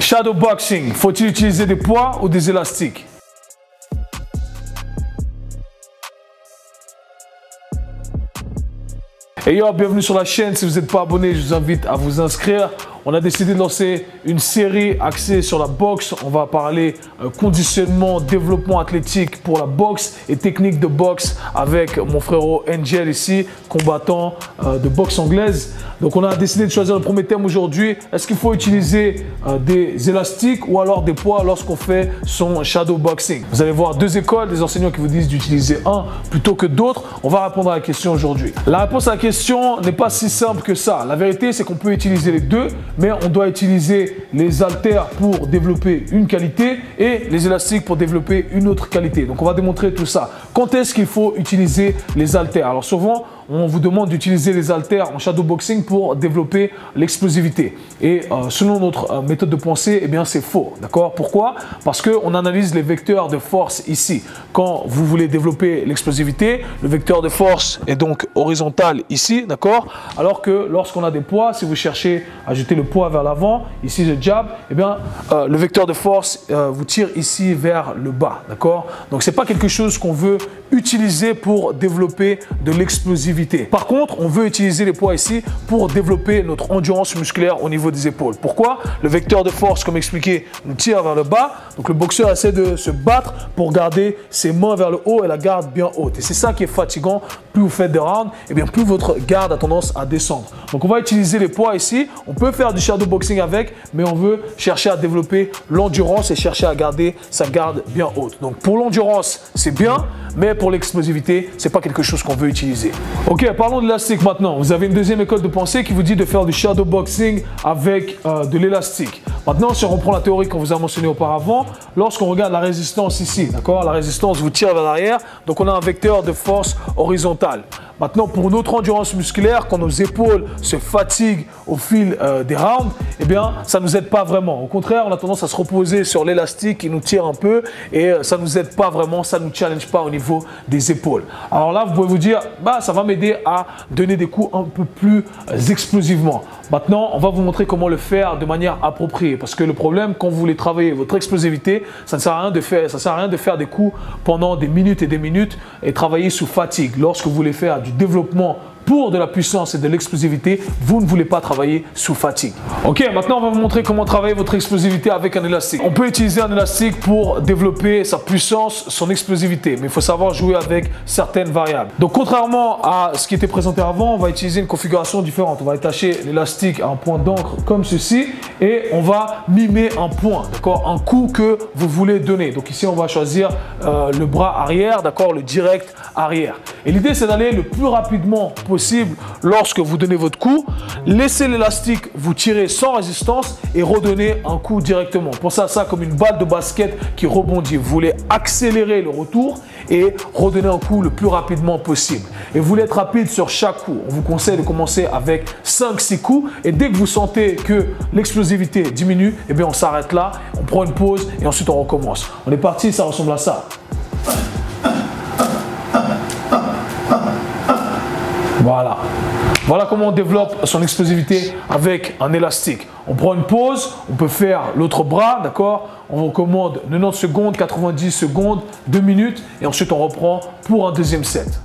Shadowboxing, faut-il utiliser des poids ou des élastiques? Et yo, bienvenue sur la chaîne. Si vous n'êtes pas abonné, je vous invite à vous inscrire. On a décidé de lancer une série axée sur la boxe. On va parler conditionnement, développement athlétique pour la boxe et technique de boxe avec mon frérot Angel ici, combattant de boxe anglaise. Donc on a décidé de choisir le premier thème aujourd'hui. Est-ce qu'il faut utiliser des élastiques ou alors des poids lorsqu'on fait son shadowboxing? Vous allez voir deux écoles, des enseignants qui vous disent d'utiliser un plutôt que d'autres. On va répondre à la question aujourd'hui. La réponse à la question n'est pas si simple que ça. La vérité, c'est qu'on peut utiliser les deux, mais on doit utiliser les haltères pour développer une qualité et les élastiques pour développer une autre qualité. Donc on va démontrer tout ça. Quand est-ce qu'il faut utiliser les haltères? Alors souvent, on vous demande d'utiliser les haltères en shadowboxing pour développer l'explosivité. Et selon notre méthode de pensée, eh bien c'est faux. D'accord? Pourquoi? Parce qu'on analyse les vecteurs de force ici. Quand vous voulez développer l'explosivité, le vecteur de force est donc horizontal ici. D'accord? Alors que lorsqu'on a des poids, si vous cherchez à jeter le poids vers l'avant, ici le jab, eh bien le vecteur de force vous tire ici vers le bas. D'accord? Donc c'est pas quelque chose qu'on veut utiliser pour développer de l'explosivité. Par contre, on veut utiliser les poids ici pour développer notre endurance musculaire au niveau des épaules. Pourquoi? Le vecteur de force, comme expliqué, nous tire vers le bas. Donc le boxeur essaie de se battre pour garder ses mains vers le haut et la garde bien haute. Et c'est ça qui est fatigant. Plus vous faites des rounds, et bien plus votre garde a tendance à descendre. Donc on va utiliser les poids ici. On peut faire du shadowboxing avec, mais on veut chercher à développer l'endurance et chercher à garder sa garde bien haute. Donc pour l'endurance, c'est bien, mais pour l'explosivité, c'est pas quelque chose qu'on veut utiliser. Ok, parlons de l'élastique maintenant. Vous avez une deuxième école de pensée qui vous dit de faire du shadowboxing avec de l'élastique. Maintenant, si on reprend la théorie qu'on vous a mentionnée auparavant, lorsqu'on regarde la résistance ici, d'accord, la résistance vous tire vers l'arrière, donc on a un vecteur de force horizontal. Maintenant, pour notre endurance musculaire, quand nos épaules se fatiguent au fil des rounds, eh bien, ça ne nous aide pas vraiment. Au contraire, on a tendance à se reposer sur l'élastique qui nous tire un peu et ça ne nous aide pas vraiment, ça ne nous challenge pas au niveau des épaules. Alors là, vous pouvez vous dire, bah, ça va m'aider à donner des coups un peu plus explosivement. Maintenant, on va vous montrer comment le faire de manière appropriée. Parce que le problème, quand vous voulez travailler votre explosivité, ça ne sert à rien de faire des coups pendant des minutes et des minutes et travailler sous fatigue. Lorsque vous voulez faire du développement pour de la puissance et de l'explosivité, vous ne voulez pas travailler sous fatigue. Ok, maintenant on va vous montrer comment travailler votre explosivité avec un élastique. On peut utiliser un élastique pour développer sa puissance, son explosivité, mais il faut savoir jouer avec certaines variables. Donc contrairement à ce qui était présenté avant, on va utiliser une configuration différente. On va attacher l'élastique à un point d'encre comme ceci et on va mimer un point, d'accord, un coup que vous voulez donner. Donc ici on va choisir le bras arrière, d'accord, le direct arrière. Et l'idée c'est d'aller le plus rapidement possible lorsque vous donnez votre coup, laissez l'élastique vous tirer sans résistance et redonner un coup directement. Pensez à ça comme une balle de basket qui rebondit. Vous voulez accélérer le retour et redonner un coup le plus rapidement possible. Et vous voulez être rapide sur chaque coup. On vous conseille de commencer avec 5-6 coups et dès que vous sentez que l'explosivité diminue, eh bien on s'arrête là, on prend une pause et ensuite on recommence. On est parti, ça ressemble à ça. Voilà. Voilà comment on développe son explosivité avec un élastique. On prend une pause, on peut faire l'autre bras, d'accord? On recommande 90 secondes, 90 secondes, 2 minutes et ensuite on reprend pour un deuxième set.